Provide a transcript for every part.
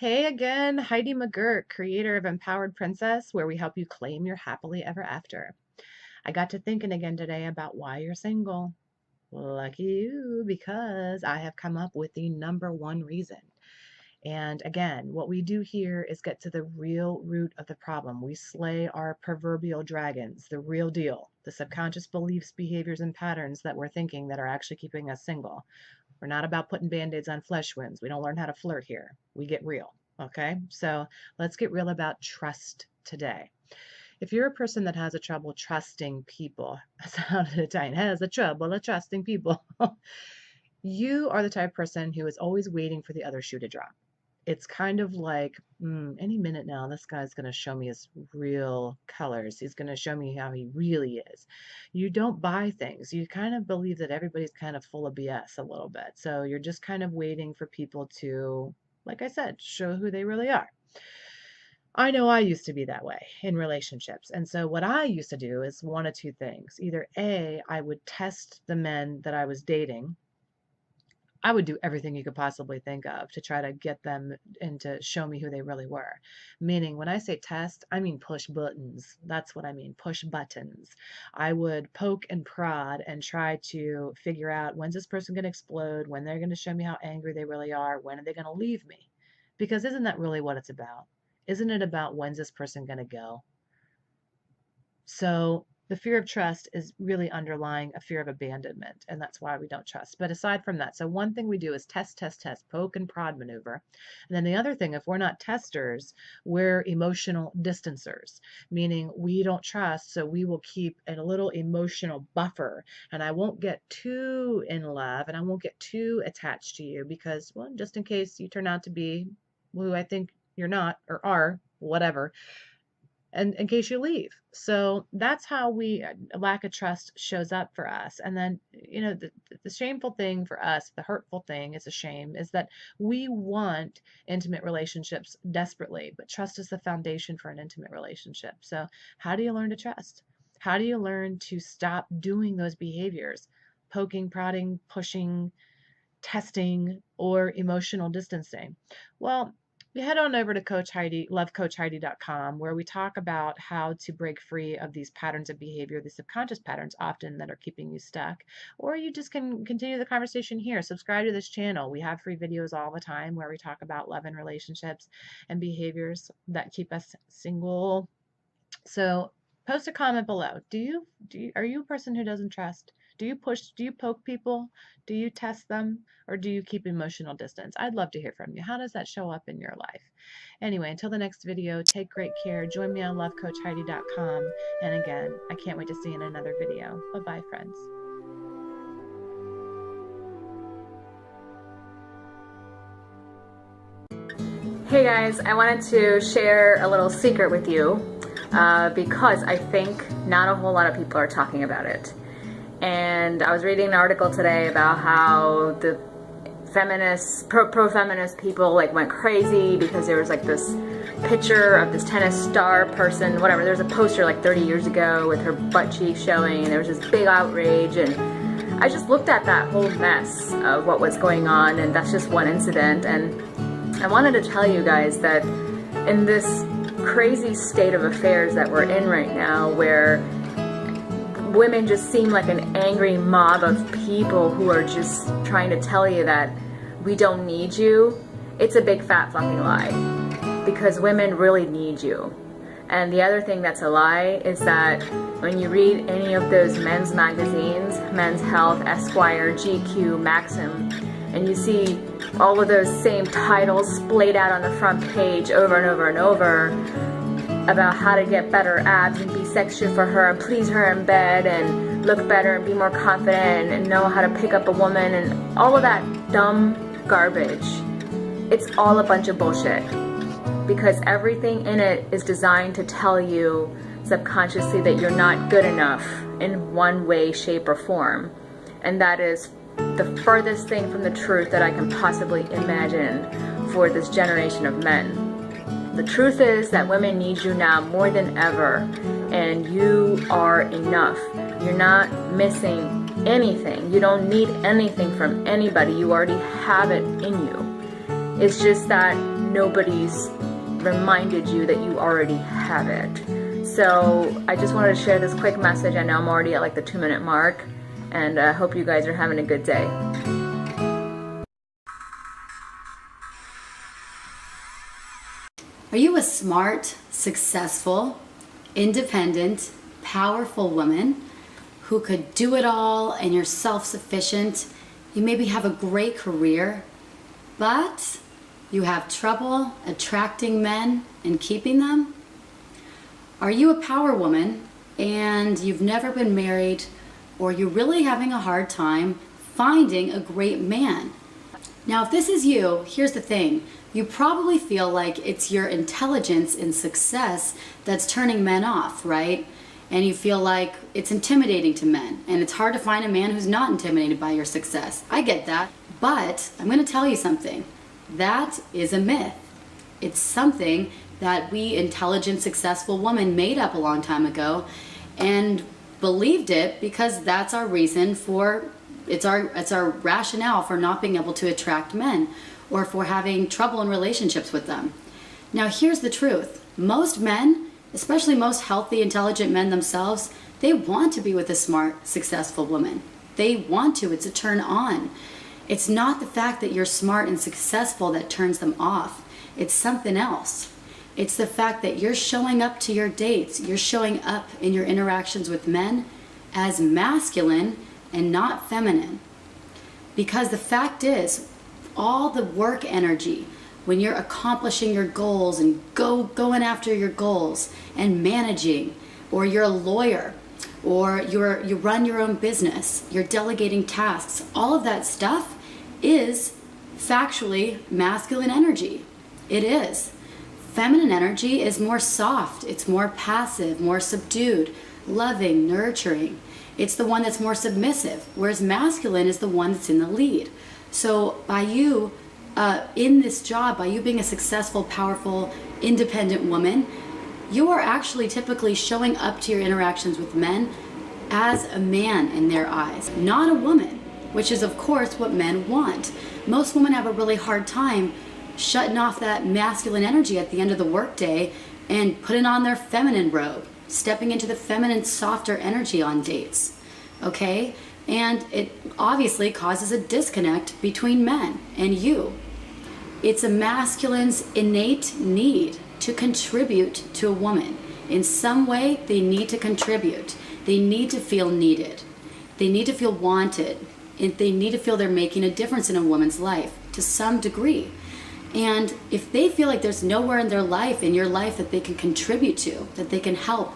Hey again, Heidi McGuirk, creator of Empowered Princess, where we help you claim your happily ever after. I got to thinking again today about why you're single. Lucky you, because I have come up with the number one reason. And again, what we do here is get to the real root of the problem. We slay our proverbial dragons, the real deal, the subconscious beliefs, behaviors, and patterns that we're thinking that are actually keeping us single. We're not about putting band-aids on flesh wounds. We don't learn how to flirt here. We get real. Okay? So let's get real about trust today. If you're a person that has a trouble trusting people, sounded Italian, has a trouble of trusting people, you are the type of person who is always waiting for the other shoe to drop. It's kind of like, any minute now, this guy's going to show me his real colors. He's going to show me how he really is. You don't buy things. You kind of believe that everybody's kind of full of BS a little bit. So you're just kind of waiting for people to, like I said, show who they really are. I know I used to be that way in relationships. And so what I used to do is one of two things. Either A, I would test the men that I was dating. I would do everything you could possibly think of to try to get them and to show me who they really were. Meaning, when I say test, I mean push buttons. That's what I mean, push buttons. I would poke and prod and try to figure out, when's this person going to explode, when they're going to show me how angry they really are, when are they going to leave me? Because isn't that really what it's about? Isn't it about, when's this person going to go? So the fear of trust is really underlying a fear of abandonment, and that's why we don't trust. But aside from that, so one thing we do is test, test, test, poke and prod maneuver. And then the other thing, if we're not testers, we're emotional distancers, meaning we don't trust, so we will keep a little emotional buffer, and I won't get too in love, and I won't get too attached to you because, well, just in case you turn out to be who I think you're not or are, whatever, and in case you leave. So that's how lack of trust shows up for us. And then, the shameful thing for us, the hurtful thing is a shame, is that we want intimate relationships desperately, but trust is the foundation for an intimate relationship. So how do you learn to trust? How do you learn to stop doing those behaviors? Poking, prodding, pushing, testing, or emotional distancing? Well, you head on over to Coach Heidi, lovecoachheidi.com, where we talk about how to break free of these patterns of behavior, the subconscious patterns often that are keeping you stuck. Or you just can continue the conversation here. Subscribe to this channel. We have free videos all the time where we talk about love and relationships and behaviors that keep us single. So post a comment below. Are you a person who doesn't trust? Do you push? Do you poke people? Do you test them? Or do you keep emotional distance? I'd love to hear from you. How does that show up in your life? Anyway, until the next video, take great care. Join me on lovecoachheidi.com. And again, I can't wait to see you in another video. Bye-bye, friends. Hey guys, I wanted to share a little secret with you because I think not a whole lot of people are talking about it. And I was reading an article today about how the feminists, pro-feminist people went crazy because there was this picture of this tennis star person, whatever. There was a poster 30 years ago with her butt cheek showing, and there was this big outrage, and I just looked at that whole mess of what was going on, and that's just one incident. And I wanted to tell you guys that in this crazy state of affairs that we're in right now, where women just seem like an angry mob of people who are just trying to tell you that we don't need you, it's a big fat fucking lie. Because women really need you. And the other thing that's a lie is that when you read any of those men's magazines, Men's Health, Esquire, GQ, Maxim, and you see all of those same titles splayed out on the front page over and over and over about how to get better abs and be sexier for her and please her in bed and look better and be more confident and know how to pick up a woman and all of that dumb garbage, it's all a bunch of bullshit. Because everything in it is designed to tell you subconsciously that you're not good enough in one way, shape, or form. And that is the furthest thing from the truth that I can possibly imagine for this generation of men. The truth is that women need you now more than ever, and you are enough. You're not missing anything. You don't need anything from anybody. You already have it in you. It's just that nobody's reminded you that you already have it. So I just wanted to share this quick message. I know I'm already at like the 2-minute mark, and I hope you guys are having a good day. Are you a smart, successful, independent, powerful woman who could do it all and you're self-sufficient? You maybe have a great career, but you have trouble attracting men and keeping them? Are you a power woman and you've never been married, or you're really having a hard time finding a great man? Now, if this is you, here's the thing. You probably feel like it's your intelligence and success that's turning men off, right? And you feel like it's intimidating to men, and it's hard to find a man who's not intimidated by your success. I get that, but I'm going to tell you something. That is a myth. It's something that we intelligent, successful women made up a long time ago and believed it because that's our reason for, it's our rationale for not being able to attract men or for having trouble in relationships with them. Now, here's the truth. Most men, especially most healthy, intelligent men themselves, they want to be with a smart, successful woman. They want to. It's a turn on. It's not the fact that you're smart and successful that turns them off. It's something else. It's the fact that you're showing up to your dates, you're showing up in your interactions with men as masculine and not feminine. Because the fact is, all the work energy, when you're accomplishing your goals and going after your goals and managing, or you're a lawyer, or you run your own business, you're delegating tasks, all of that stuff is factually masculine energy. It is. Feminine energy is more soft, it's more passive, more subdued, loving, nurturing. It's the one that's more submissive, whereas masculine is the one that's in the lead. So by you in this job, by you being a successful, powerful, independent woman, you are actually typically showing up to your interactions with men as a man in their eyes, not a woman, which is of course what men want. Most women have a really hard time shutting off that masculine energy at the end of the workday and putting on their feminine robe, stepping into the feminine, softer energy on dates, okay? And it obviously causes a disconnect between men and you. It's a masculine's innate need to contribute to a woman. In some way, they need to contribute. They need to feel needed. They need to feel wanted. And they need to feel they're making a difference in a woman's life to some degree. And if they feel like there's nowhere in their life, in your life, that they can contribute to, that they can help,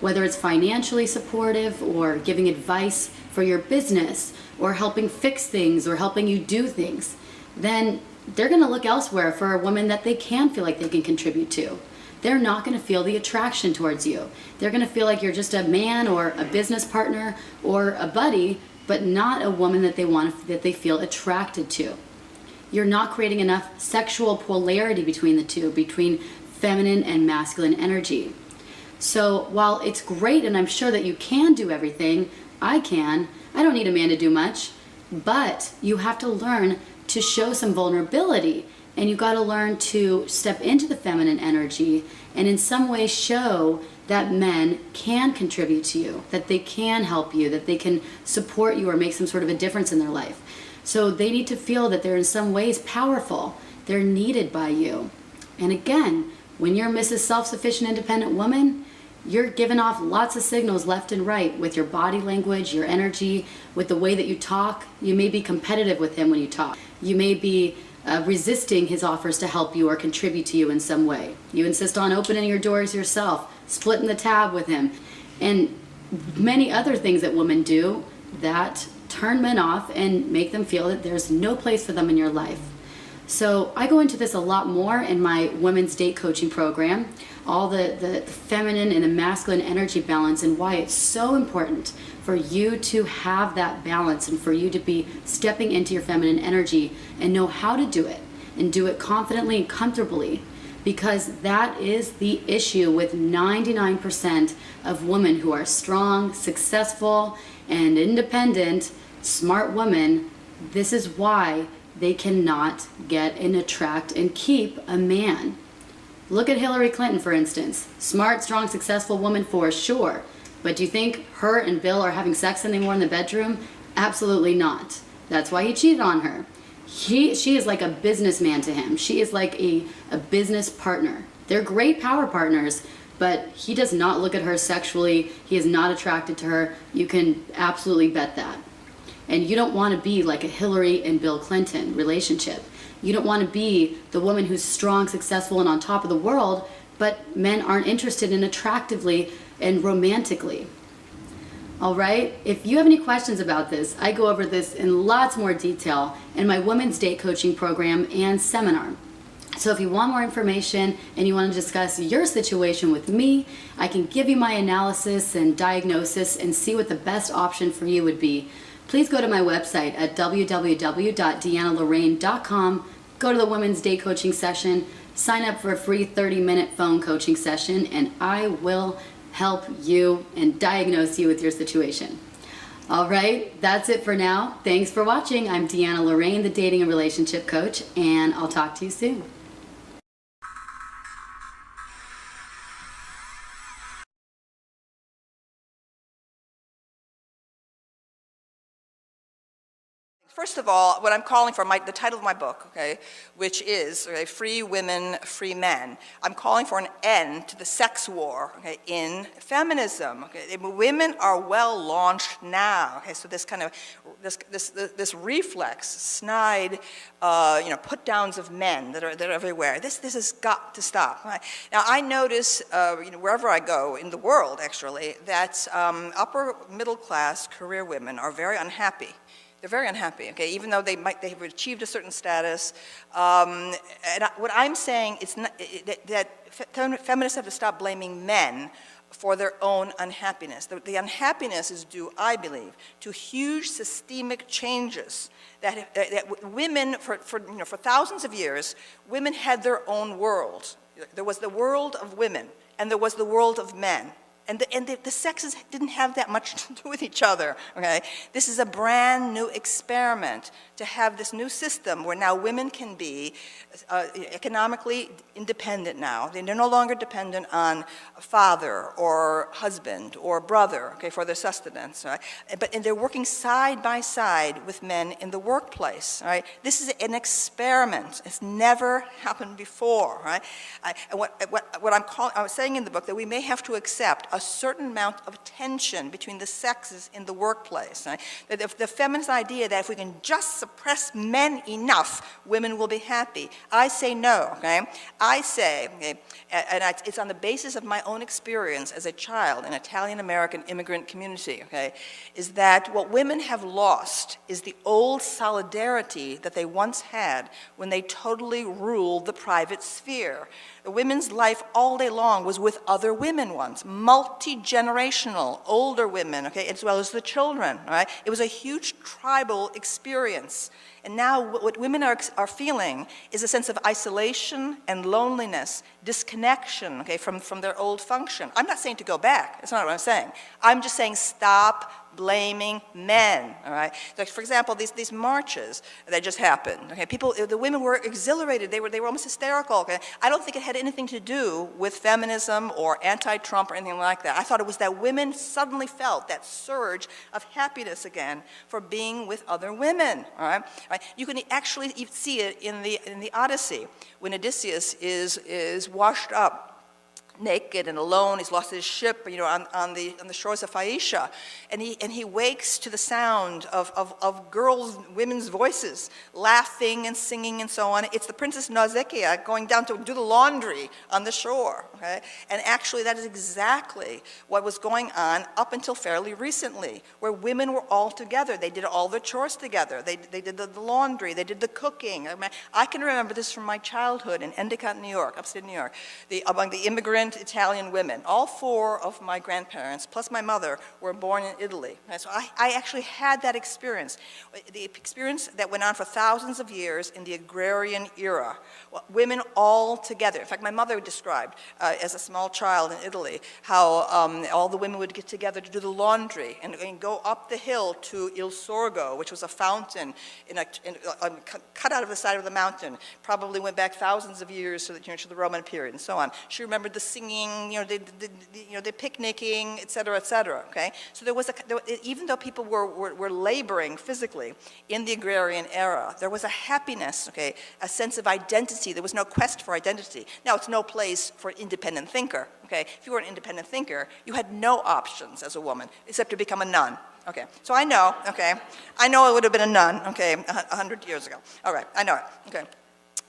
whether it's financially supportive or giving advice for your business or helping fix things or helping you do things, then they're going to look elsewhere for a woman that they can feel like they can contribute to. They're not going to feel the attraction towards you. They're going to feel like you're just a man or a business partner or a buddy, but not a woman that they feel attracted to. You're not creating enough sexual polarity between the two, between feminine and masculine energy. So while it's great, and I'm sure that you can do everything, I don't need a man to do much, but you have to learn to show some vulnerability, and you got to learn to step into the feminine energy and in some way show that men can contribute to you, that they can help you, that they can support you or make some sort of a difference in their life. So they need to feel that they're in some ways powerful. They're needed by you. And again, when you're Mrs. Self-Sufficient Independent Woman, you're giving off lots of signals left and right with your body language, your energy, with the way that you talk. You may be competitive with him when you talk. You may be resisting his offers to help you or contribute to you in some way. You insist on opening your doors yourself, splitting the tab with him, and many other things that women do that turn men off and make them feel that there's no place for them in your life. So I go into this a lot more in my women's date coaching program, all the feminine and the masculine energy balance, and why it's so important for you to have that balance and for you to be stepping into your feminine energy and know how to do it and do it confidently and comfortably, because that is the issue with 99% of women who are strong, successful, and independent, smart women. This is why they cannot get and attract and keep a man. Look at Hillary Clinton, for instance. Smart, strong, successful woman for sure. But do you think her and Bill are having sex anymore in the bedroom? Absolutely not. That's why he cheated on her. She is like a businessman to him. She is like a business partner. They're great power partners, but he does not look at her sexually. He is not attracted to her. You can absolutely bet that. And you don't want to be like a Hillary and Bill Clinton relationship. You don't want to be the woman who's strong, successful, and on top of the world, but men aren't interested in attractively and romantically. All right? If you have any questions about this, I go over this in lots more detail in my women's date coaching program and seminar. So if you want more information and you want to discuss your situation with me, I can give you my analysis and diagnosis and see what the best option for you would be. Please go to my website at www.deannalorraine.com, go to the Women's Day Coaching session, sign up for a free 30-minute phone coaching session, and I will help you and diagnose you with your situation. All right, that's it for now. Thanks for watching. I'm Deanna Lorraine, the dating and relationship coach, and I'll talk to you soon. First of all, what I'm calling for, the title of my book, okay, which is Free Women, Free Men. I'm calling for an end to the sex war, okay, in feminism. Okay. Women are well launched now. Okay, so this kind of this reflex, snide, put downs of men that are everywhere. This has got to stop. Right? Now I notice wherever I go in the world, actually, that upper middle class career women are very unhappy. They're very unhappy, okay, even though they have achieved a certain status. What I'm saying is that feminists have to stop blaming men for their own unhappiness. The unhappiness is due, I believe, to huge systemic changes that women, for thousands of years, women had their own world. There was the world of women, and there was the world of men. And the sexes didn't have that much to do with each other, okay? This is a brand new experiment to have this new system where now women can be economically independent now. They're no longer dependent on a father or husband or brother, okay, for their sustenance, right? And they're working side by side with men in the workplace, right? This is an experiment. It's never happened before, right? I was saying in the book that we may have to accept a certain amount of tension between the sexes in the workplace. Right? That if the feminist idea that if we can just suppress men enough, women will be happy. I say no, okay? I say, okay, and it's on the basis of my own experience as a child in Italian-American immigrant community, okay, is that what women have lost is the old solidarity that they once had when they totally ruled the private sphere. The women's life all day long was with other women once, multi-generational, older women, okay, as well as the children, right? It was a huge tribal experience. And now what women are feeling is a sense of isolation and loneliness, disconnection, okay, from their old function. I'm not saying to go back. That's not what I'm saying. I'm just saying stop blaming men, all right? Like, for example, these marches that just happened, okay? The women were exhilarated. They were almost hysterical, okay? I don't think it had anything to do with feminism or anti-Trump or anything like that. I thought it was that women suddenly felt that surge of happiness again for being with other women, all right? You can actually see it in the Odyssey when Odysseus is washed up naked and alone. He's lost his ship, on the shores of Phaeacia, and he wakes to the sound of women's voices, laughing and singing and so on. It's the Princess Nausicaa going down to do the laundry on the shore. Okay, and actually that is exactly what was going on up until fairly recently, where women were all together. They did all the chores together. They did the laundry. They did the cooking. I can remember this from my childhood in Endicott, New York, upstate New York, among the immigrant Italian women. All four of my grandparents, plus my mother, were born in Italy. And so I actually had that experience, the experience that went on for thousands of years in the agrarian era. Women all together. In fact, my mother described as a small child in Italy, how all the women would get together to do the laundry and go up the hill to Il Sorgo, which was a fountain cut out of the side of the mountain. Probably went back thousands of years to the Roman period and so on. She remembered the singing, the picnicking, et cetera, okay? So even though people were laboring physically in the agrarian era, there was a happiness, okay, a sense of identity. There was no quest for identity. Now, it's no place for an independent thinker, okay? If you were an independent thinker, you had no options as a woman except to become a nun. Okay, so I know it would have been a nun, okay, 100 years ago. All right, I know it, okay.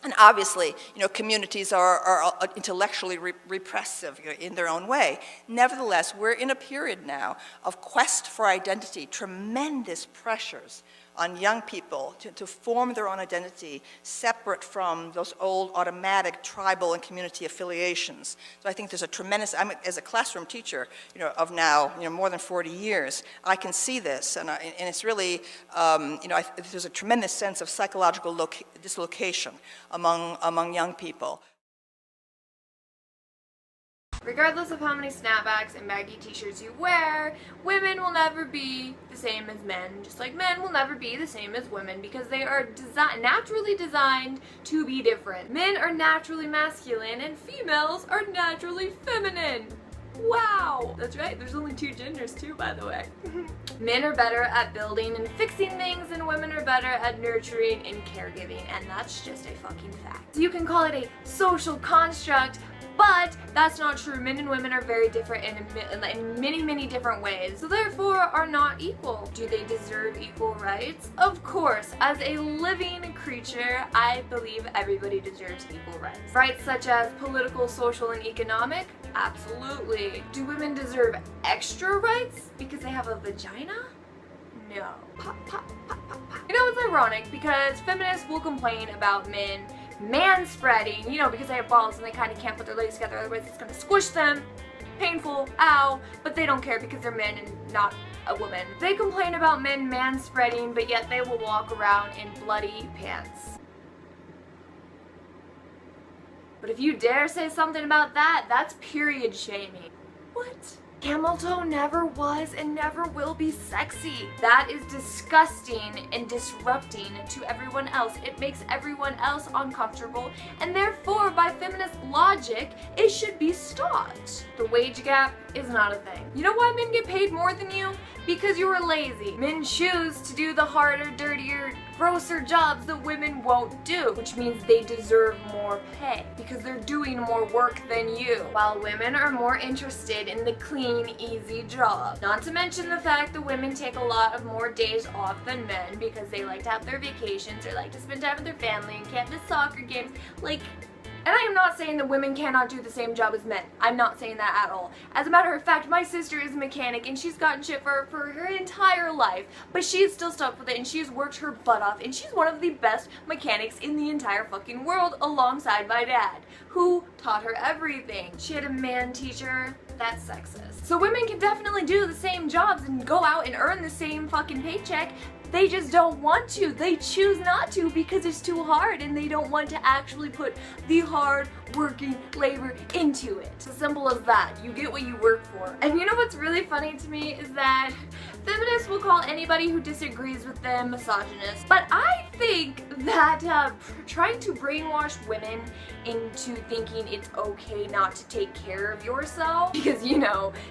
And obviously, communities are intellectually repressive in their own way. Nevertheless, we're in a period now of quest for identity, tremendous pressures on young people to form their own identity separate from those old automatic tribal and community affiliations. So I think there's a tremendous, as a classroom teacher, of now, more than 40 years, I can see this, and it's really, there's a tremendous sense of psychological dislocation among young people. Regardless of how many snapbacks and baggy t-shirts you wear, women will never be the same as men, just like men will never be the same as women, because they are naturally designed to be different. Men are naturally masculine and females are naturally feminine. Wow! That's right, there's only 2 genders too, by the way. Men are better at building and fixing things, and women are better at nurturing and caregiving, and that's just a fucking fact. So you can call it a social construct, but that's not true. Men and women are very different in many, many different ways, so therefore are not equal. Do they deserve equal rights? Of course. As a living creature, I believe everybody deserves equal rights. Rights such as political, social, and economic? Absolutely. Do women deserve extra rights because they have a vagina? No. Pop, pop, pop, pop, pop. It's ironic because feminists will complain about men manspreading, because they have balls and they kind of can't put their legs together, otherwise it's going to squish them. Painful, ow, but they don't care because they're men and not a woman. They complain about men manspreading, but yet they will walk around in bloody pants. But if you dare say something about that, that's period shaming. What? Camel toe never was and never will be sexy. That is disgusting and disrupting to everyone else. It makes everyone else uncomfortable, and therefore, by feminist logic, it should be stopped. The wage gap is not a thing. You know why men get paid more than you? Because you were lazy. Men choose to do the harder, dirtier, grosser jobs that women won't do, which means they deserve more pay because they're doing more work than you, while women are more interested in the clean, easy job. Not to mention the fact that women take a lot of more days off than men because they like to have their vacations, they like to spend time with their family and can't miss soccer games. And I am not saying that women cannot do the same job as men. I'm not saying that at all. As a matter of fact, my sister is a mechanic and she's gotten shit for her entire life, but she's still stuck with it and she's worked her butt off, and she's one of the best mechanics in the entire fucking world alongside my dad, who taught her everything. She had a man teacher. That's sexist. So women can definitely do the same jobs and go out and earn the same fucking paycheck. They just don't want to. They choose not to because it's too hard and they don't want to actually put the hard working labor into it. It's as simple as that. You get what you work for. And you know what's really funny to me is that feminists will call anybody who disagrees with them misogynist, but I think that trying to brainwash women into thinking it's okay not to take care of yourself because,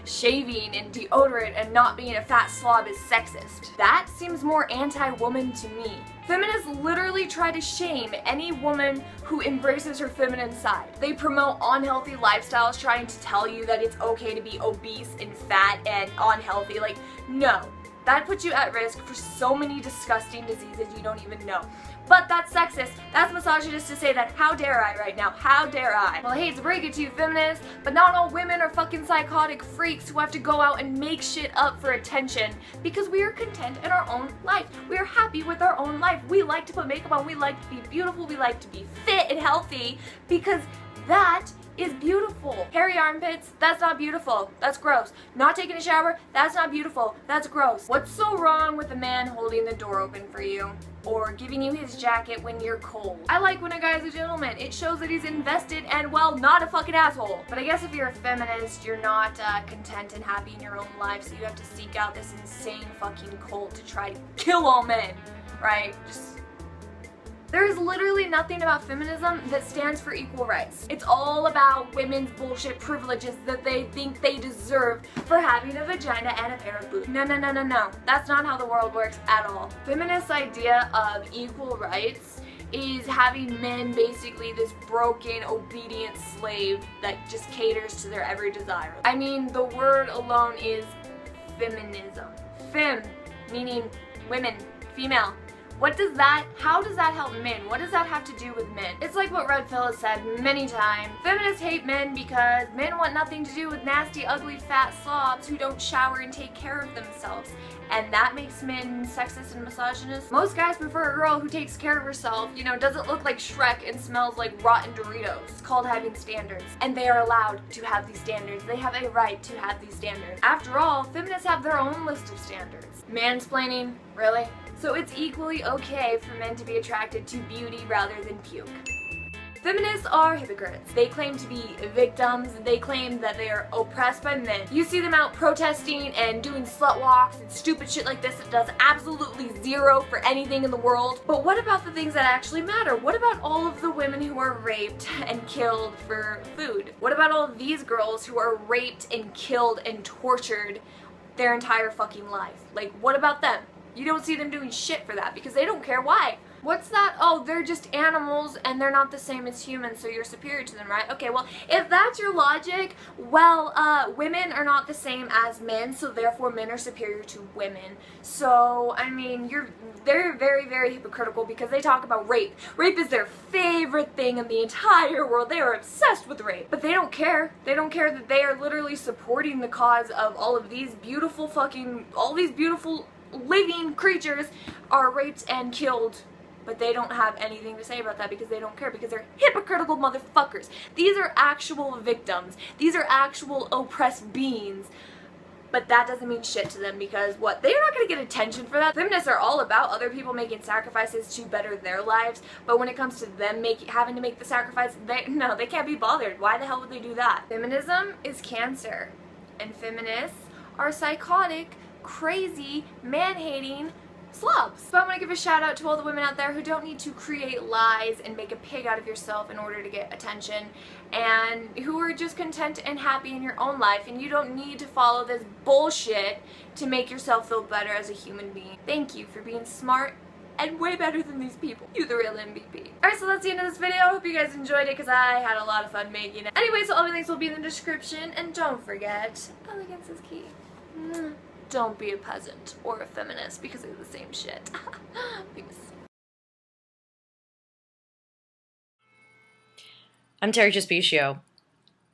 shaving and deodorant and not being a fat slob is sexist. That seems more anti-woman to me. Feminists literally try to shame any woman who embraces her feminine side. They promote unhealthy lifestyles, trying to tell you that it's okay to be obese and fat and unhealthy. No. That puts you at risk for so many disgusting diseases you don't even know. But that's sexist. That's misogynist to say that. How dare I right now? How dare I? Well, I hate to break it to you, feminists, but not all women are fucking psychotic freaks who have to go out and make shit up for attention, because we are content in our own life. We are happy with our own life. We like to put makeup on. We like to be beautiful. We like to be fit and healthy, because that is beautiful. Hairy armpits, that's not beautiful. That's gross. Not taking a shower, that's not beautiful. That's gross. What's so wrong with a man holding the door open for you? Or giving you his jacket when you're cold? I like when a guy's a gentleman. It shows that he's invested and, well, not a fucking asshole. But I guess if you're a feminist, you're not content and happy in your own life, so you have to seek out this insane fucking cult to try to kill all men, right? There's literally nothing about feminism that stands for equal rights. It's all about women's bullshit privileges that they think they deserve for having a vagina and a pair of boobs. No, no, no, no, no. That's not how the world works at all. Feminist idea of equal rights is having men basically this broken, obedient slave that just caters to their every desire. I mean, the word alone is feminism. Fem, meaning women, female. How does that help men? What does that have to do with men? It's like what Red Pill has said many times. Feminists hate men because men want nothing to do with nasty, ugly, fat slobs who don't shower and take care of themselves. And that makes men sexist and misogynist. Most guys prefer a girl who takes care of herself, you know, doesn't look like Shrek and smells like rotten Doritos. It's called having standards. And they are allowed to have these standards. They have a right to have these standards. After all, feminists have their own list of standards. Mansplaining? Really? So it's equally okay for men to be attracted to beauty rather than puke. Feminists are hypocrites. They claim to be victims. They claim that they are oppressed by men. You see them out protesting and doing slut walks and stupid shit like this that does absolutely zero for anything in the world. But what about the things that actually matter? What about all of the women who are raped and killed for food? What about all of these girls who are raped and killed and tortured their entire fucking life? Like, what about them? You don't see them doing shit for that because they don't care. Why? What's that? Oh, they're just animals and they're not the same as humans, so you're superior to them, right? Okay, well, if that's your logic, well, women are not the same as men, so therefore men are superior to women. So, I mean, they're very, very hypocritical because they talk about rape. Rape is their favorite thing in the entire world. They are obsessed with rape. But they don't care. They don't care that they are literally supporting the cause of all of these beautiful living creatures are raped and killed, but they don't have anything to say about that because they don't care, because they're hypocritical motherfuckers. These are actual victims. These are actual oppressed beings, but that doesn't mean shit to them because what? They're not going to get attention for that. Feminists are all about other people making sacrifices to better their lives, but when it comes to them having to make the sacrifice, they can't be bothered. Why the hell would they do that? Feminism is cancer, and feminists are psychotic, crazy, man-hating slobs. So I want to give a shout out to all the women out there who don't need to create lies and make a pig out of yourself in order to get attention, and who are just content and happy in your own life, and you don't need to follow this bullshit to make yourself feel better as a human being. Thank you for being smart and way better than these people. You're the real MVP. Alright, so that's the end of this video. I hope you guys enjoyed it because I had a lot of fun making it. Anyway, so all the links will be in the description, and don't forget, elegance is key. Don't be a peasant or a feminist because they're the same shit. Peace. I'm Trespicio,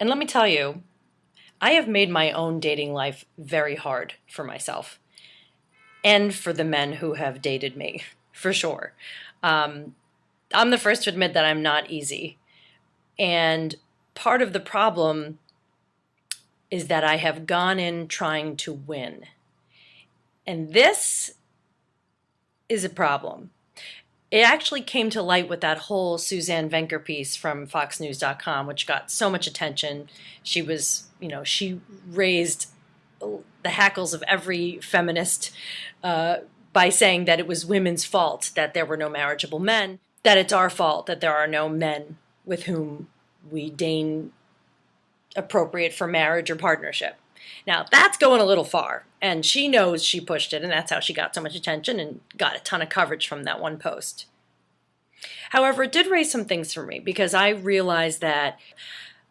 and let me tell you, I have made my own dating life very hard for myself, and for the men who have dated me, for sure. I'm the first to admit that I'm not easy, and part of the problem is that I have gone in trying to win. And this is a problem. It actually came to light with that whole Suzanne Venker piece from FoxNews.com, which got so much attention. She was, she raised the hackles of every feminist by saying that it was women's fault that there were no marriageable men, that it's our fault that there are no men with whom we deign appropriate for marriage or partnership. Now, that's going a little far, and she knows she pushed it, and that's how she got so much attention and got a ton of coverage from that one post. However, it did raise some things for me, because I realized that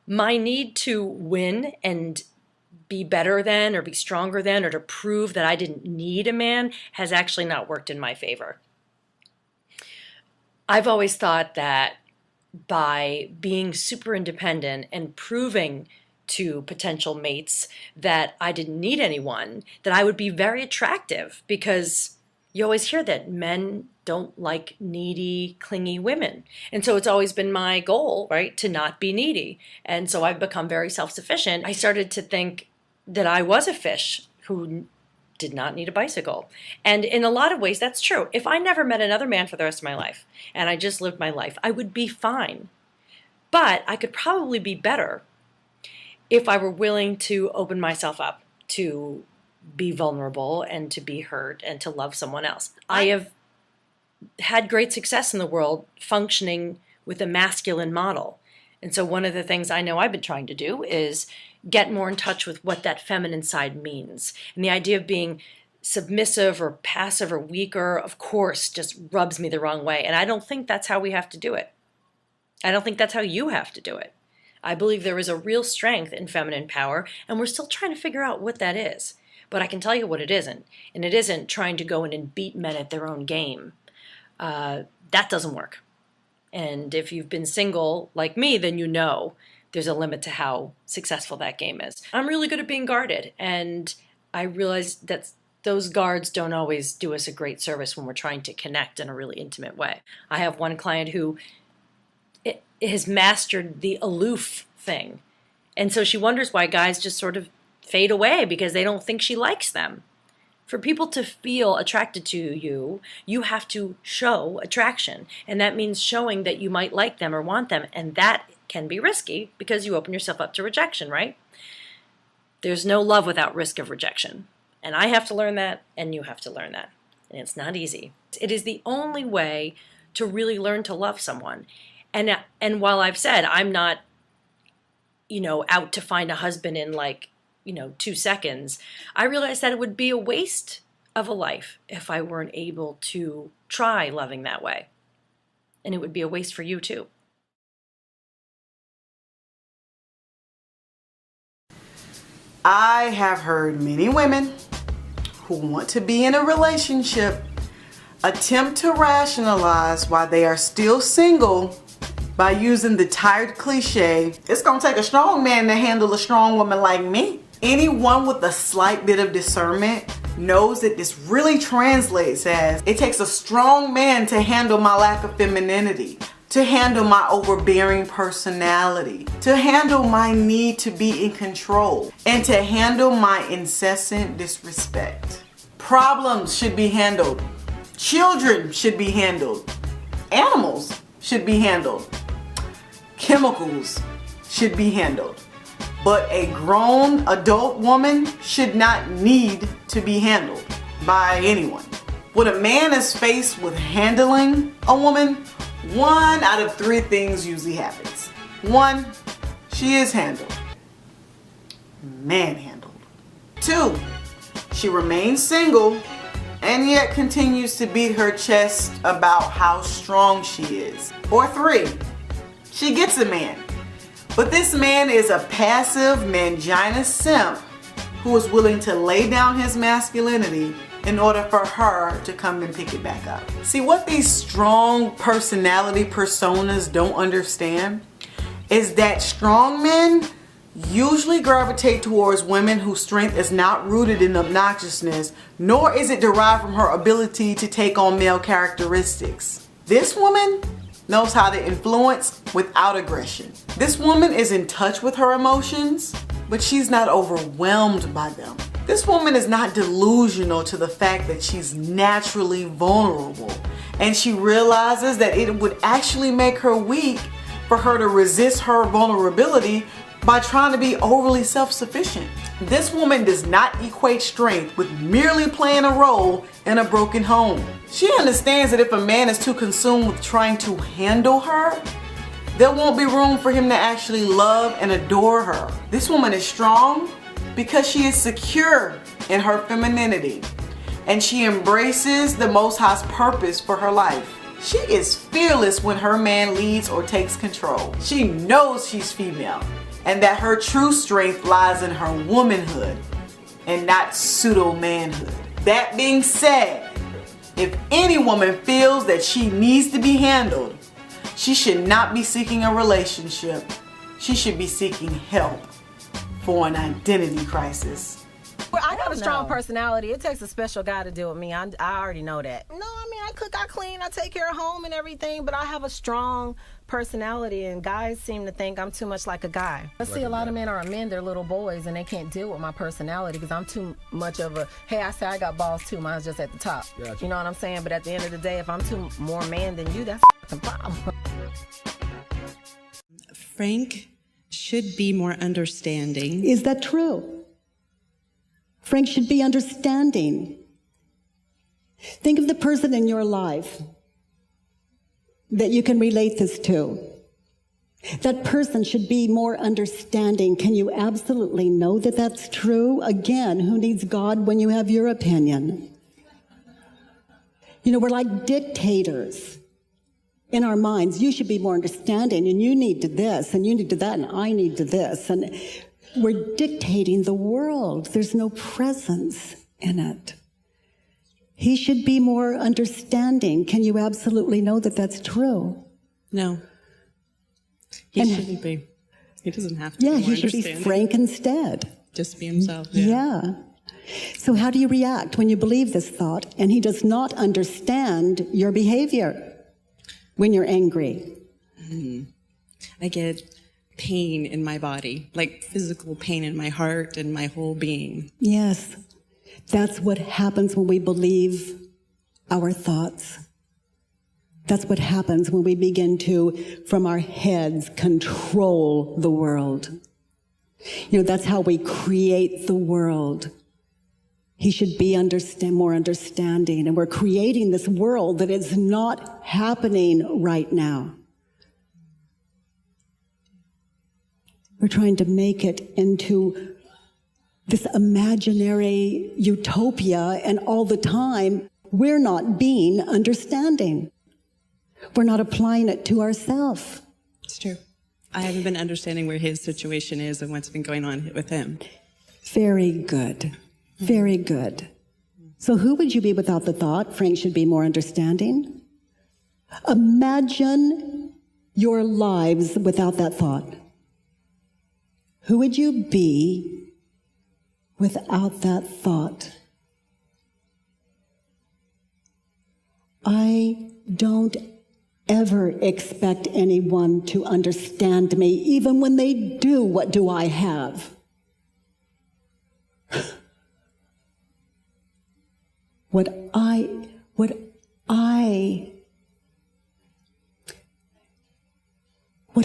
my need to win and be better than, or be stronger than, or to prove that I didn't need a man has actually not worked in my favor. I've always thought that by being super independent and proving to potential mates that I didn't need anyone, that I would be very attractive, because you always hear that men don't like needy, clingy women. And so it's always been my goal, right, to not be needy. And so I've become very self-sufficient. I started to think that I was a fish who did not need a bicycle. And in a lot of ways, that's true. If I never met another man for the rest of my life and I just lived my life, I would be fine. But I could probably be better if I were willing to open myself up to be vulnerable and to be hurt and to love someone else. I have had great success in the world functioning with a masculine model. And so one of the things I know I've been trying to do is get more in touch with what that feminine side means. And the idea of being submissive or passive or weaker, of course, just rubs me the wrong way. And I don't think that's how we have to do it. I don't think that's how you have to do it. I believe there is a real strength in feminine power, and we're still trying to figure out what that is. But I can tell you what it isn't. And it isn't trying to go in and beat men at their own game. That doesn't work. And if you've been single like me, then you know there's a limit to how successful that game is. I'm really good at being guarded, and I realize that those guards don't always do us a great service when we're trying to connect in a really intimate way. I have one client who has mastered the aloof thing, and so she wonders why guys just sort of fade away because they don't think she likes them. For people to feel attracted to you, you have to show attraction, and that means showing that you might like them or want them, and that can be risky because you open yourself up to rejection, right? There's no love without risk of rejection. And I have to learn that, and you have to learn that. And it's not easy. It is the only way to really learn to love someone. And while I've said I'm not, out to find a husband in 2 seconds, I realized that it would be a waste of a life if I weren't able to try loving that way. And it would be a waste for you too. I have heard many women who want to be in a relationship attempt to rationalize why they are still single by using the tired cliche, it's gonna take a strong man to handle a strong woman like me. Anyone with a slight bit of discernment knows that this really translates as, it takes a strong man to handle my lack of femininity, to handle my overbearing personality, to handle my need to be in control, and to handle my incessant disrespect. Problems should be handled. Children should be handled. Animals should be handled. Chemicals should be handled. But a grown adult woman should not need to be handled by anyone. When a man is faced with handling a woman, 1 out of 3 things usually happens. 1, she is handled. Manhandled. 2, she remains single and yet continues to beat her chest about how strong she is. Or 3, she gets a man, but this man is a passive mangina simp who is willing to lay down his masculinity in order for her to come and pick it back up. See, what these strong personality personas don't understand is that strong men usually gravitate towards women whose strength is not rooted in obnoxiousness, nor is it derived from her ability to take on male characteristics. This woman knows how to influence without aggression. This woman is in touch with her emotions, but she's not overwhelmed by them. This woman is not delusional to the fact that she's naturally vulnerable, and she realizes that it would actually make her weak for her to resist her vulnerability by trying to be overly self-sufficient. This woman does not equate strength with merely playing a role in a broken home. She understands that if a man is too consumed with trying to handle her, there won't be room for him to actually love and adore her. This woman is strong because she is secure in her femininity, and she embraces the Most High's purpose for her life. She is fearless when her man leads or takes control. She knows she's female, and that her true strength lies in her womanhood and not pseudo-manhood. That being said, if any woman feels that she needs to be handled, she should not be seeking a relationship. She should be seeking help for an identity crisis. Well, I gotta a strong personality. It takes a special guy to deal with me. I already know that. No, I mean, I cook, I clean, I take care of home and everything, but I have a strong personality, and guys seem to think I'm too much like a guy. I see a lot of men are men, they're little boys, and they can't deal with my personality because I'm too much of a, hey, I say I got balls too, mine's just at the top. Gotcha. You know what I'm saying? But at the end of the day, if I'm too more man than you, that's a problem. Frank should be more understanding. Is that true? Frank should be understanding. Think of the person in your life that you can relate this to. That person should be more understanding. Can you absolutely know that that's true? Again, who needs God when you have your opinion? You know, we're like dictators in our minds. You should be more understanding, and you need to this, and you need to that, and I need to this. And we're dictating the world. There's no presence in it. He should be more understanding. Can you absolutely know that that's true? No. He shouldn't be. He doesn't have to be more he should be frank instead. Just be himself. Yeah. So how do you react when you believe this thought and he does not understand your behavior when you're angry? I get pain in my body, like physical pain in my heart and my whole being. Yes. That's what happens when we believe our thoughts. That's what happens when we begin to, from our heads, control the world. You know, that's how we create the world. He should be more understanding, and we're creating this world that is not happening right now. We're trying to make it into this imaginary utopia, and all the time, we're not being understanding. We're not applying it to ourselves. It's true. I haven't been understanding where his situation is and what's been going on with him. Very good. Very good. So who would you be without the thought, Frank should be more understanding? Imagine your lives without that thought. Who would you be without that thought? I don't ever expect anyone to understand me. Even when they do, what do I have? What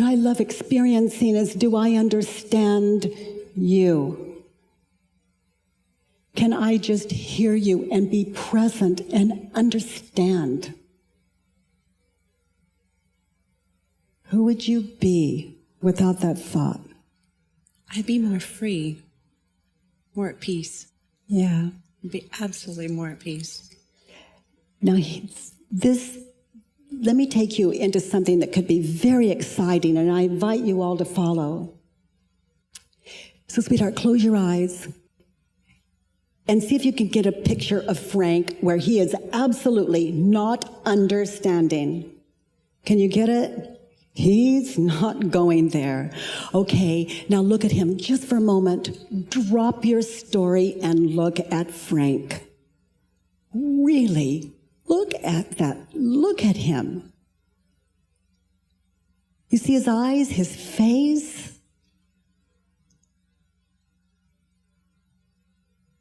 I love experiencing is, do I understand you? Can I just hear you and be present and understand? Who would you be without that thought? I'd be more free, more at peace. Yeah. I'd be absolutely more at peace. Now, let me take you into something that could be very exciting, and I invite you all to follow. So, sweetheart, close your eyes and see if you can get a picture of Frank where he is absolutely not understanding. Can you get it? He's not going there. Okay, now look at him just for a moment. Drop your story and look at Frank. Really, look at that. Look at him. You see his eyes, his face?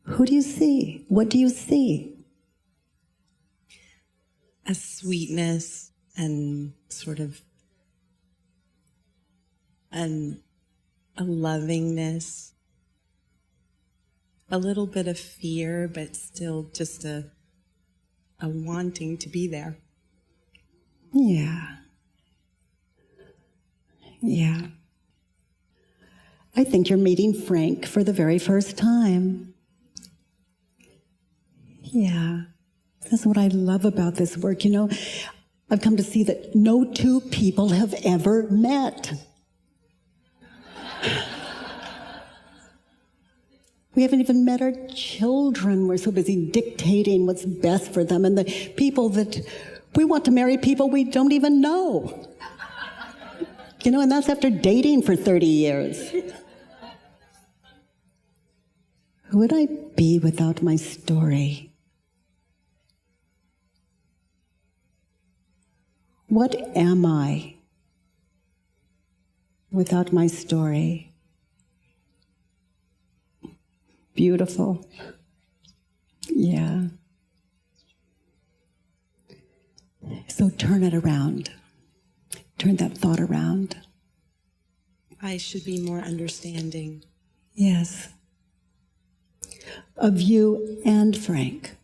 Who do you see? What do you see? A sweetness and sort of a lovingness, a little bit of fear, but still just a wanting to be there. Yeah. Yeah. I think you're meeting Frank for the very first time. Yeah. That's what I love about this work. You know, I've come to see that no two people have ever met. We haven't even met our children. We're so busy dictating what's best for them. And the people that we want to marry, people we don't even know. You know, and that's after dating for 30 years. Who would I be without my story? What am I without my story? Beautiful. Yeah. So turn it around. Turn that thought around. I should be more understanding. Yes. Of you and Frank.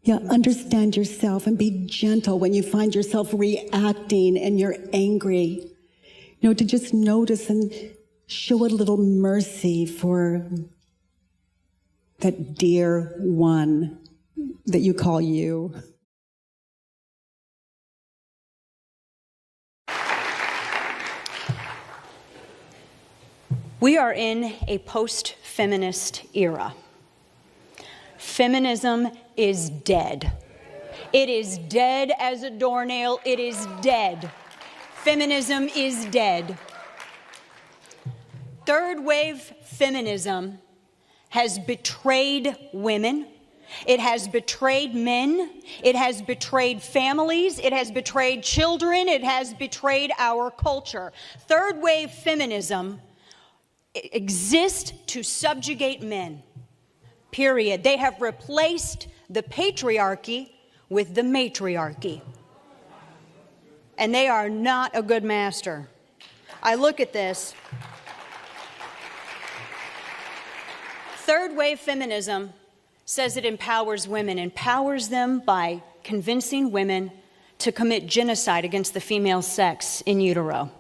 Yeah, understand yourself and be gentle when you find yourself reacting and you're angry. You know, to just notice and show a little mercy for that dear one that you call you. We are in a post-feminist era. Feminism is dead. It is dead as a doornail. It is dead. Feminism is dead. Third wave feminism has betrayed women. It has betrayed men. It has betrayed families. It has betrayed children. It has betrayed our culture. Third wave feminism exists to subjugate men. Period. They have replaced the patriarchy with the matriarchy. And they are not a good master. I look at this. Third wave feminism says it empowers women, empowers them by convincing women to commit genocide against the female sex in utero.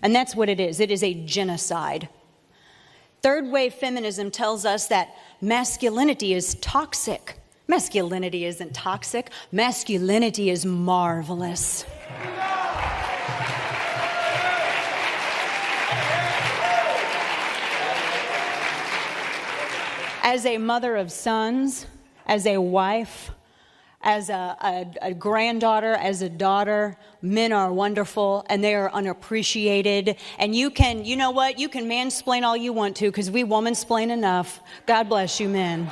And that's what it is. It is a genocide. Third wave feminism tells us that masculinity is toxic. Masculinity isn't toxic. Masculinity is marvelous. As a mother of sons, as a wife, as a granddaughter, as a daughter, men are wonderful and they are unappreciated. And you know what? You can mansplain all you want to because we womansplain enough. God bless you, men.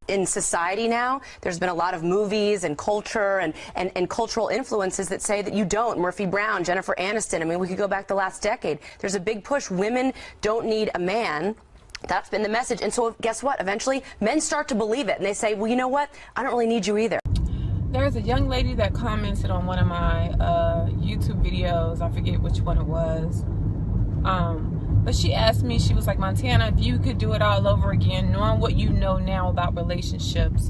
In society now, there's been a lot of movies and culture and cultural influences that say that you don't. Murphy Brown, Jennifer Aniston, I mean, we could go back the last decade. There's a big push. Women don't need a man. That's been the message. And so guess what? Eventually, men start to believe it. And they say, well, you know what? I don't really need you either. There's a young lady that commented on one of my YouTube videos. I forget which one it was. But she asked me, she was like, Montana, if you could do it all over again, knowing what you know now about relationships,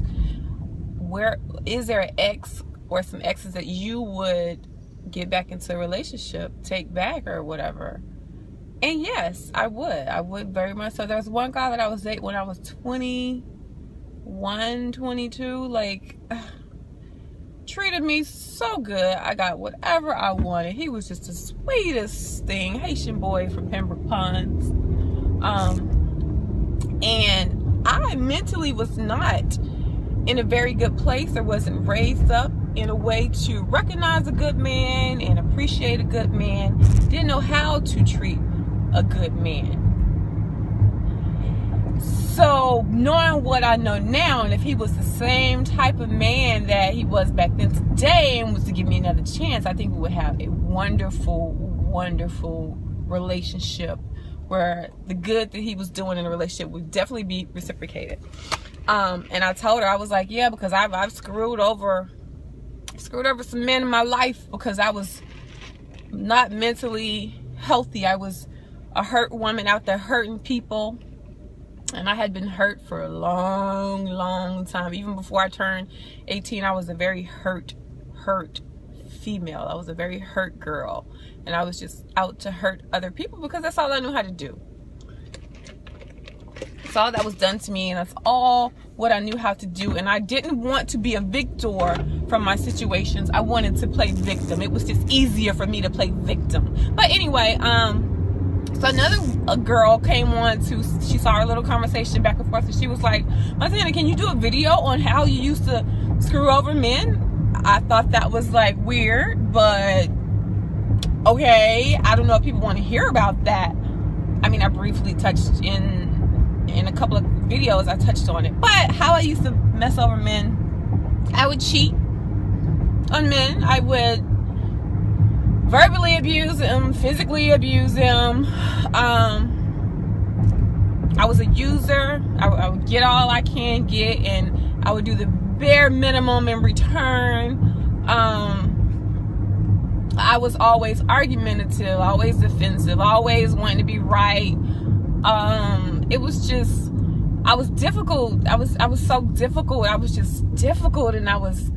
where is there an ex or some exes that you would get back into a relationship, take back or whatever? And yes, I would very much so. There was one guy that I was dating when I was 21, 22, like, treated me so good. I got whatever I wanted. He was just the sweetest thing. Haitian boy from Pembroke Pines. And I mentally was not in a very good place or wasn't raised up in a way to recognize a good man and appreciate a good man. Didn't know how to treat a good man. So knowing what I know now, and if he was the same type of man that he was back then today and was to give me another chance, I think we would have a wonderful, wonderful relationship where the good that he was doing in a relationship would definitely be reciprocated. And I told her, I was like, yeah, because I've screwed over some men in my life because I was not mentally healthy. I was a hurt woman out there hurting people. And I had been hurt for a long, long time. Even before I turned 18, I was a very hurt female. I was a very hurt girl. And I was just out to hurt other people because that's all I knew how to do. That's all that was done to me, and that's all what I knew how to do. And I didn't want to be a victor from my situations. I wanted to play victim. It was just easier for me to play victim. But anyway, so a girl came on she saw our little conversation back and forth, and she was like, Montana, can you do a video on how you used to screw over men? I thought that was like weird, but Okay, I don't know if people want to hear about that. I mean, I briefly touched in a couple of videos, I touched on it. But how I used to mess over men, I would cheat on men. I would verbally abuse them, physically abuse them. I was a user. I would get all I can get, and I would do the bare minimum in return. I was always argumentative, always defensive, always wanting to be right. It was just, I was difficult. I was so difficult. I was just difficult, and I was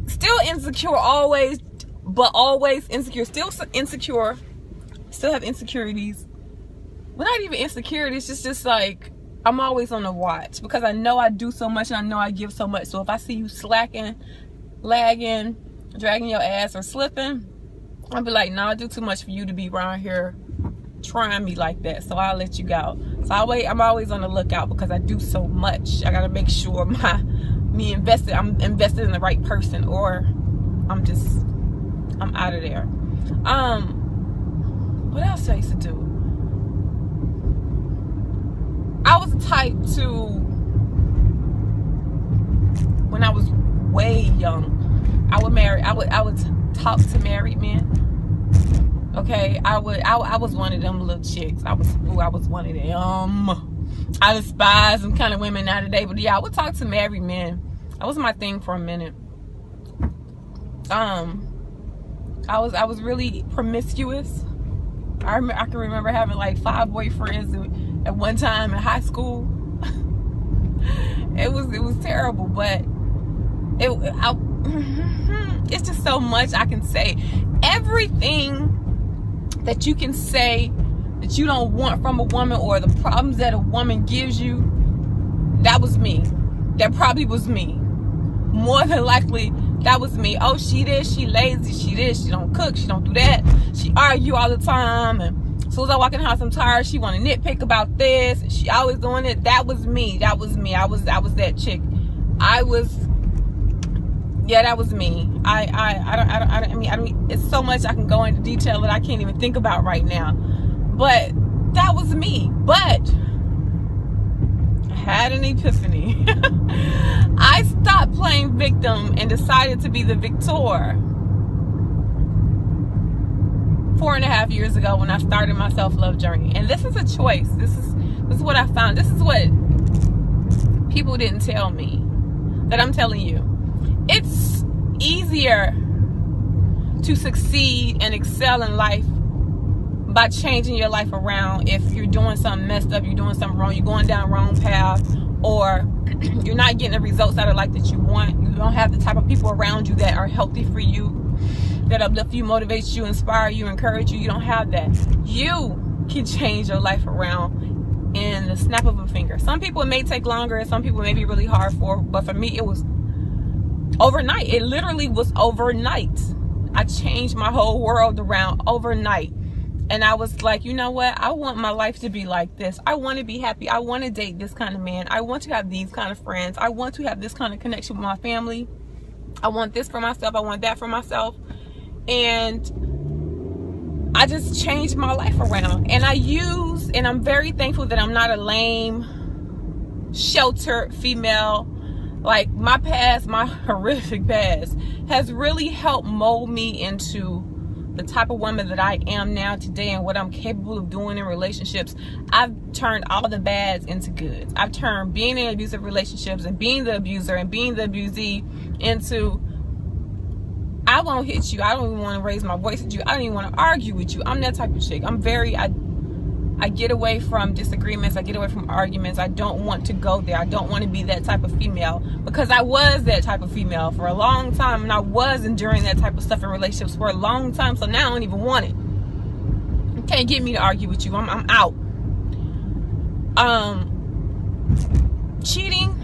still insecure always, but always insecure. Still insecure. Still have insecurities. Well, not even insecurities, just like I'm always on the watch because I know I do so much and I know I give so much. So if I see you slacking, lagging, dragging your ass or slipping, I'll be like, no, I do too much for you to be around here trying me like that. So I'll let you go. So I'm always on the lookout because I do so much. I gotta make sure I'm invested in the right person, or I'm out of there. What else I used to do? I was the type to, when I was way young, I would talk to married men. Okay, I was one of them little chicks. I was one of them. I despise them kind of women now today, but yeah, I would talk to married men. That was my thing for a minute. I was really promiscuous. I can remember having like 5 boyfriends at one time in high school. It was terrible, but it's just so much I can say. Everything that you can say that you don't want from a woman, or the problems that a woman gives you, that was me. That probably was me. More than likely, that was me. Oh, she this, she lazy, she this, she don't cook, she don't do that, she argue all the time, and as soon as I walk in the house I'm tired, she want to nitpick about this, she always doing it. That was me. I was that chick. That was me. I mean, it's so much I can go into detail that I can't even think about right now. But that was me. But I had an epiphany. I stopped playing victim and decided to be the victor 4.5 years ago when I started my self-love journey. And this is a choice. This is what I found. This is what people didn't tell me, that I'm telling you. It's easier to succeed and excel in life by changing your life around. If you're doing something messed up, you're doing something wrong, you're going down the wrong path, or you're not getting the results out of life that you want, you don't have the type of people around you that are healthy for you, that uplift you, motivate you, inspire you, encourage you. You don't have that. You can change your life around in the snap of a finger. Some people it may take longer, and some people it may be really hard for, but for me it was overnight. It literally was overnight. I changed my whole world around overnight. And I was like, you know what? I want my life to be like this. I want to be happy. I want to date this kind of man. I want to have these kind of friends. I want to have this kind of connection with my family. I want this for myself. I want that for myself. And I just changed my life around. And I'm very thankful that I'm not a lame, sheltered female. Like, my past, my horrific past, has really helped mold me into the type of woman that I am now today, and what I'm capable of doing in relationships. I've turned all the bads into goods. I've turned being in abusive relationships and being the abuser and being the abusee into, I won't hit you. I don't even want to raise my voice at you. I don't even want to argue with you. I'm that type of chick. I get away from disagreements. I get away from arguments. I don't want to go there. I don't want to be that type of female, because I was that type of female for a long time, and I was enduring that type of stuff in relationships for a long time. So now I don't even want it. You can't get me to argue with you. I'm out. Cheating,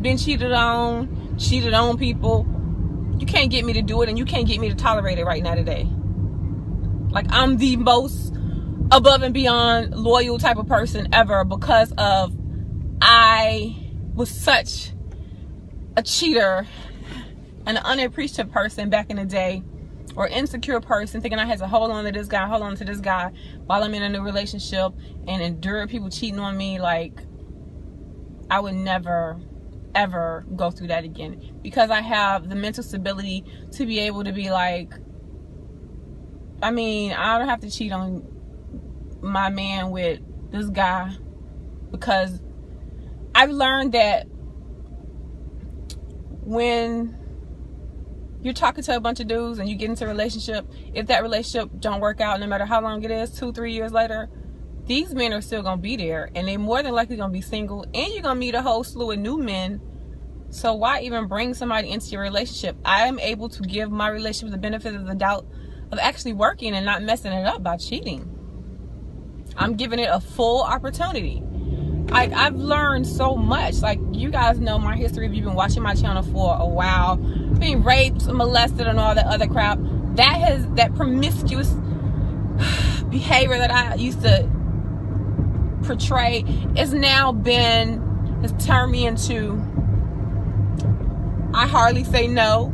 been cheated on people. You can't get me to do it, and you can't get me to tolerate it right now today. Like, I'm the most above and beyond loyal type of person ever, because of I was such a cheater and an unappreciative person back in the day. or insecure person thinking I had to hold on to this guy, while I'm in a new relationship and endure people cheating on me. Like, I would never, ever go through that again, because I have the mental stability to be able to be like, I mean, I don't have to cheat on my man with this guy, because I've learned that when you're talking to a bunch of dudes and you get into a relationship, if that relationship don't work out, no matter how long it is, 2-3 years later, these men are still gonna be there, and they more than likely gonna be single, and you're gonna meet a whole slew of new men. So why even bring somebody into your relationship? I am able to give my relationship the benefit of the doubt of actually working and not messing it up by cheating. I'm giving it a full opportunity. Like, I've learned so much. Like, you guys know my history if you've been watching my channel for a while. Being raped, molested, and all that other crap. That promiscuous behavior that I used to portray has turned me into, I hardly say no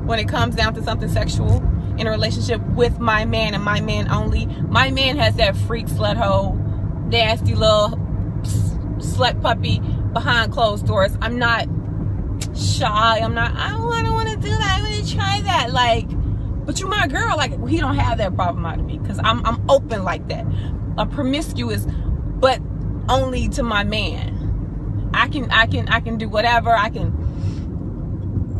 when it comes down to something sexual in a relationship with my man and my man only. My man has that freak slut hole, nasty little slut puppy behind closed doors. I'm not shy. I don't want to do that. I want to try that. Like, but you my girl. Like, he don't have that problem out of me, because I'm open like that. I'm promiscuous, but only to my man. I can do whatever. I can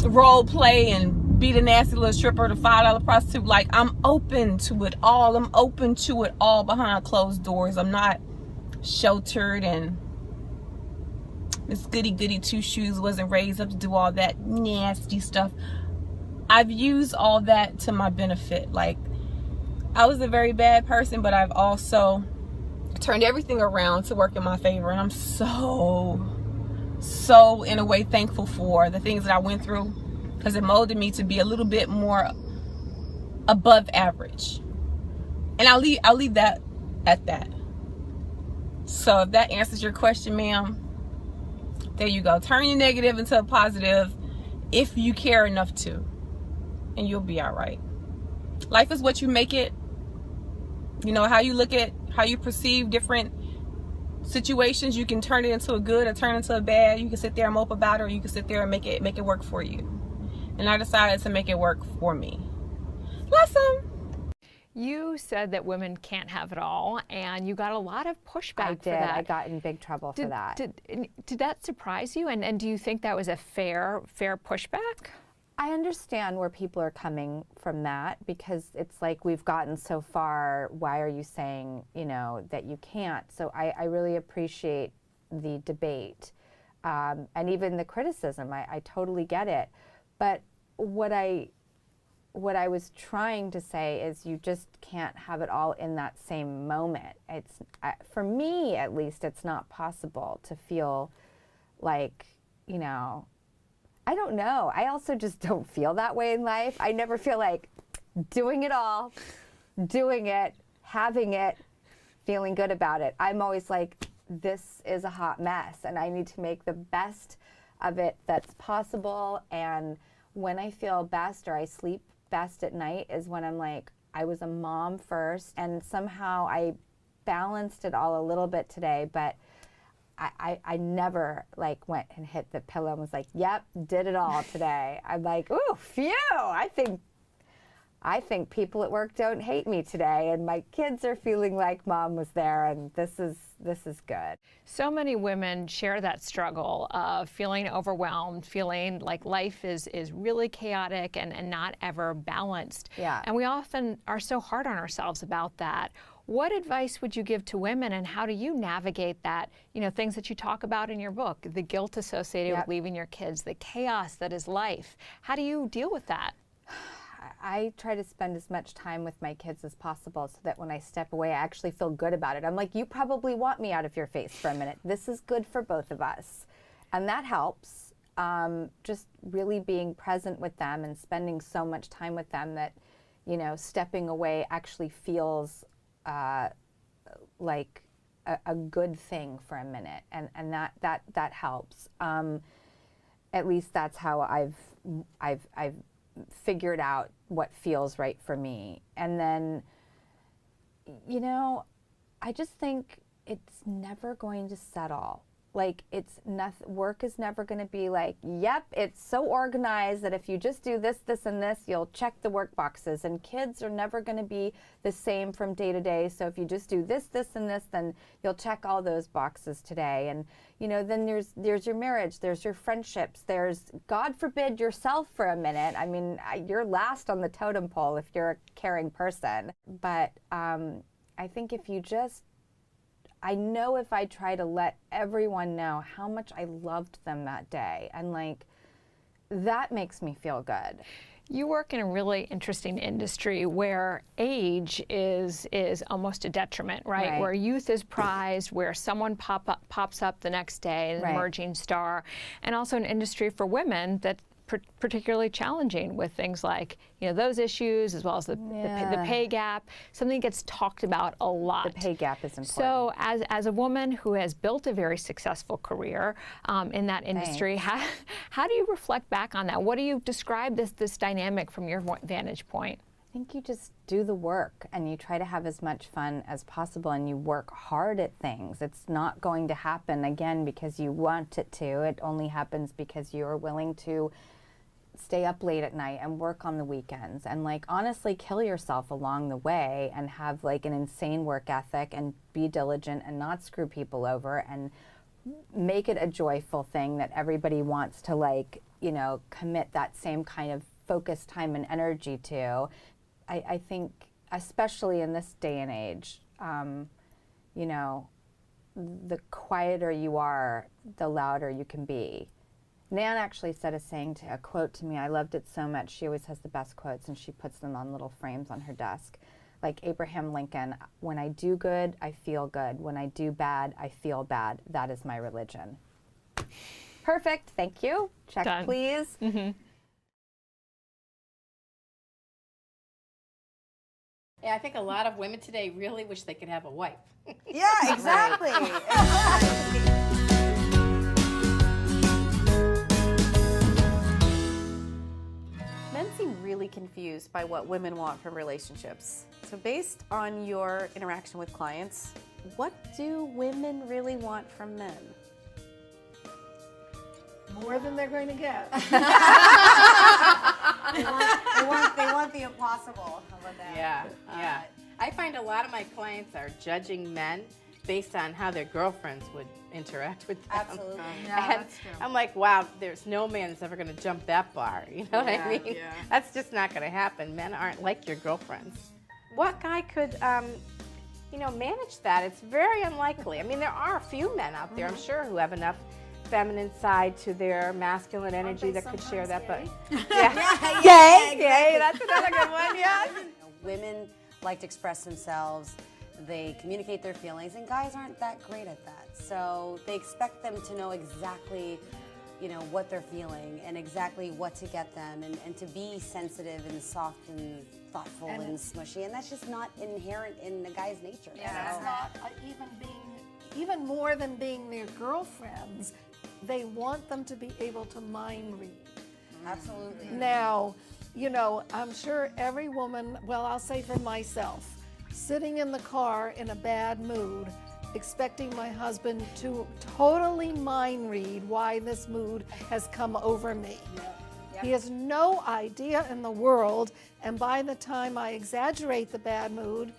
role play and be the nasty little stripper, the $5 prostitute. Like, I'm open to it all. I'm open to it all behind closed doors. I'm not sheltered, and Miss Goody Goody Two Shoes wasn't raised up to do all that nasty stuff. I've used all that to my benefit. Like, I was a very bad person, but I've also turned everything around to work in my favor, and I'm so in a way thankful for the things that I went through, because it molded me to be a little bit more above average. And I'll leave that at that. So if that answers your question, ma'am, there you go. Turn your negative into a positive if you care enough to, and you'll be all right. Life is what you make it. You know, how you look at, how you perceive different situations, you can turn it into a good or turn it into a bad. You can sit there and mope about it, or you can sit there and make it work for you. And I decided to make it work for me. Blossom. You said that women can't have it all, and you got a lot of pushback for I did. that. I got in big trouble for that. Did that surprise you? And do you think that was a fair pushback? I understand where people are coming from that, because it's like, we've gotten so far, why are you saying, you know, that you can't? So I really appreciate the debate, and even the criticism. I totally get it. But what I was trying to say is, you just can't have it all in that same moment. It's, for me at least, it's not possible to feel like, you know, I don't know. I also just don't feel that way in life. I never feel like doing it all, doing it, having it, feeling good about it. I'm always like, this is a hot mess, and I need to make the best of it that's possible. And when I feel best, or I sleep best at night, is when I'm like, I was a mom first, and somehow I balanced it all a little bit today, but I never like went and hit the pillow and was like, yep, did it all today. I'm like, ooh, phew, I think people at work don't hate me today, and my kids are feeling like mom was there, and this is good. So many women share that struggle of feeling overwhelmed, feeling like life is really chaotic and not ever balanced. Yeah. And we often are so hard on ourselves about that. What advice would you give to women, and how do you navigate that, you know, things that you talk about in your book, the guilt associated with leaving your kids, the chaos that is life? How do you deal with that? I try to spend as much time with my kids as possible, so that when I step away, I actually feel good about it. I'm like, you probably want me out of your face for a minute. This is good for both of us. And that helps. Just really being present with them and spending so much time with them that, you know, stepping away actually feels like a good thing for a minute, and that helps. At least that's how I've figured out what feels right for me. And then, you know, I just think it's never going to settle. Like, it's nothing, work is never going to be like, yep, it's so organized that if you just do this, this, and this, you'll check the work boxes. And kids are never going to be the same from day to day. So if you just do this, this, and this, then you'll check all those boxes today. And, you know, then there's your marriage, there's your friendships, there's, God forbid, yourself for a minute. I mean, you're last on the totem pole if you're a caring person. But I think if you just, I know if I try to let everyone know how much I loved them that day, and like, that makes me feel good. You work in a really interesting industry where age is almost a detriment, right? Where youth is prized, where someone pops up the next day, an emerging star, and also an industry for women that particularly challenging with things like, you know, those issues, as well as the pay gap. Something gets talked about a lot. The pay gap is important. So as a woman who has built a very successful career in that industry, how do you reflect back on that? What do you describe this dynamic from your vantage point? I think you just do the work and you try to have as much fun as possible, and you work hard at things. It's not going to happen again because you want it to. It only happens because you are willing to stay up late at night and work on the weekends, and like honestly kill yourself along the way, and have like an insane work ethic, and be diligent and not screw people over, and make it a joyful thing that everybody wants to, like, you know, commit that same kind of focus, time, and energy to. I think especially in this day and age, you know, the quieter you are, the louder you can be. Nan actually said a quote to me. I loved it so much. She always has the best quotes, and she puts them on little frames on her desk. Like Abraham Lincoln, when I do good, I feel good. When I do bad, I feel bad. That is my religion. Perfect. Thank you. Check, Done. please. Mm-hmm. Yeah, I think a lot of women today really wish they could have a wife. Yeah, exactly. Men seem really confused by what women want from relationships. So based on your interaction with clients, what do women really want from men? More than they're going to get. They want the impossible. How about that? Yeah. I find a lot of my clients are judging men based on how their girlfriends would interact with them. Absolutely. Yeah, that's true. I'm like, wow, there's no man that's ever going to jump that bar. You know what I mean? Yeah. That's just not going to happen. Men aren't like your girlfriends. What guy could, you know, manage that? It's very unlikely. I mean, there are a few men out there, I'm sure, who have enough feminine side to their masculine energy that could share that. But Yay! That's another good one. Yes. Women like to express themselves. They communicate their feelings, and guys aren't that great at that. So they expect them to know exactly, you know, what they're feeling and exactly what to get them, and to be sensitive and soft and thoughtful and smushy. And that's just not inherent in the guy's nature. Yeah, it's not even more than being their girlfriends. They want them to be able to mind read. Absolutely. Now, you know, I'm sure every woman, well, I'll say for myself, sitting in the car in a bad mood, expecting my husband to totally mind read why this mood has come over me. He has no idea in the world, and by the time I exaggerate the bad mood,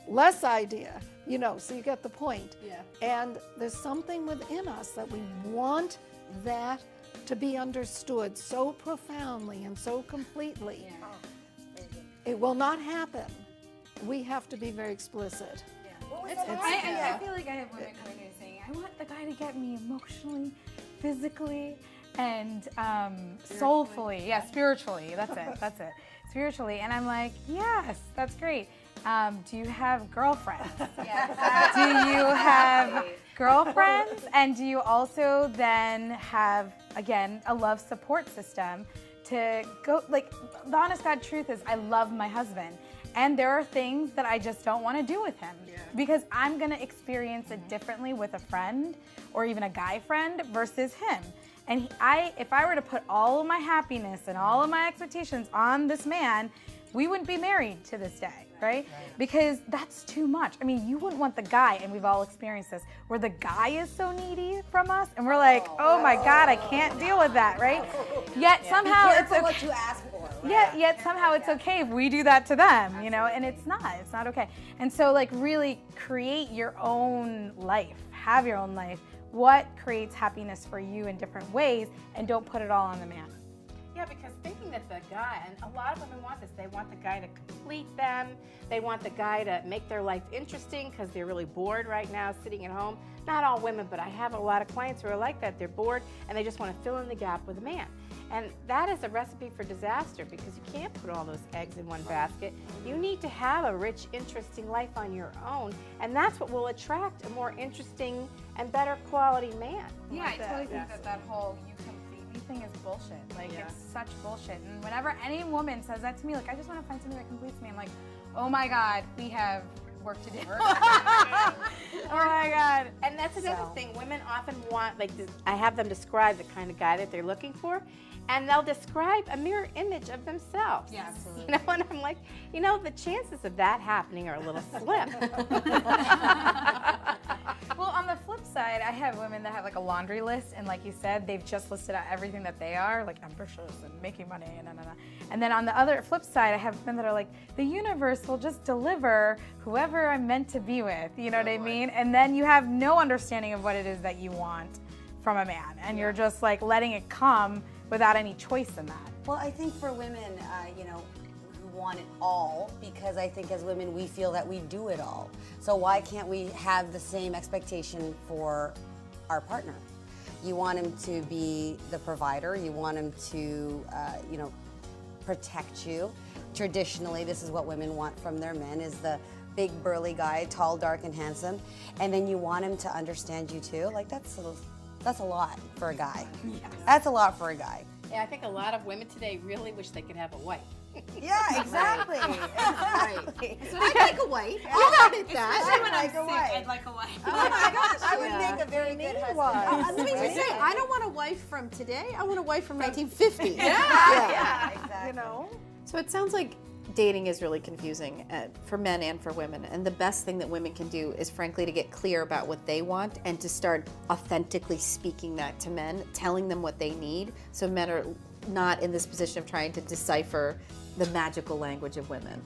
less idea, you know, so you get the point. And there's something within us that we want that to be understood so profoundly and so completely. It will not happen. We have to be very explicit. I feel like I have women coming to me saying, I want the guy to get me emotionally, physically, and soulfully. Yeah, spiritually. That's it. Spiritually. And I'm like, yes, that's great. Do you have girlfriends? Yes. Do you have girlfriends? And do you also then have, again, a love support system to go, like, the honest God truth is I love my husband. And there are things that I just don't want to do with him because I'm going to experience it differently with a friend or even a guy friend versus him. And if I were to put all of my happiness and all of my expectations on this man, we wouldn't be married to this day, right? Because that's too much. I mean, you wouldn't want the guy, and we've all experienced this, where the guy is so needy from us, and we're like, oh my God, I can't deal with that, right? Yet somehow it's okay. what you ask for. Yet somehow it's okay if we do that to them, you know, and it's not okay. And so like really create your own life, have your own life. What creates happiness for you in different ways, and don't put it all on the man. Yeah, because thinking that the guy, and a lot of women want this, they want the guy to complete them, they want the guy to make their life interesting because they're really bored right now sitting at home. Not all women, but I have a lot of clients who are like that. They're bored and they just want to fill in the gap with a man. And that is a recipe for disaster because you can't put all those eggs in one basket. You need to have a rich, interesting life on your own, and that's what will attract a more interesting and better quality man. Yeah, I totally think that whole you complete me thing is bullshit. Like, it's such bullshit. And whenever any woman says that to me, like, I just want to find something that completes me, I'm like, oh my God, we have work to do. Oh my God. And that's another thing. Women often want, like, I have them describe the kind of guy that they're looking for, and they'll describe a mirror image of themselves. Yeah, absolutely. You know, and I'm like, you know, the chances of that happening are a little slim. Well, on the flip side, I have women that have like a laundry list, and like you said, they've just listed out everything that they are, like ambitious and making money and And then on the other flip side, I have women that are like, the universe will just deliver whoever I'm meant to be with, you know what I mean? And then you have no understanding of what it is that you want from a man, and you're just like letting it come without any choice in that. Well, I think for women, you know, who want it all, because I think as women we feel that we do it all. So why can't we have the same expectation for our partner? You want him to be the provider. You want him to, you know, protect you. Traditionally, this is what women want from their men: is the big burly guy, tall, dark, and handsome. And then you want him to understand you too. Like that's a lot for a guy. Yes. That's a lot for a guy. Yeah, I think a lot of women today really wish they could have a wife. Yeah, exactly. Exactly. So I'd like a wife. I'll admit that. Especially when I'm like a sick, wife. I'd like a wife. Oh my gosh, I would make a very good husband. Let me just say, I don't want a wife from today. I want a wife from 1950. Yeah, exactly. You know? So it sounds like dating is really confusing for men and for women, and the best thing that women can do is frankly to get clear about what they want and to start authentically speaking that to men, telling them what they need, so men are not in this position of trying to decipher the magical language of women.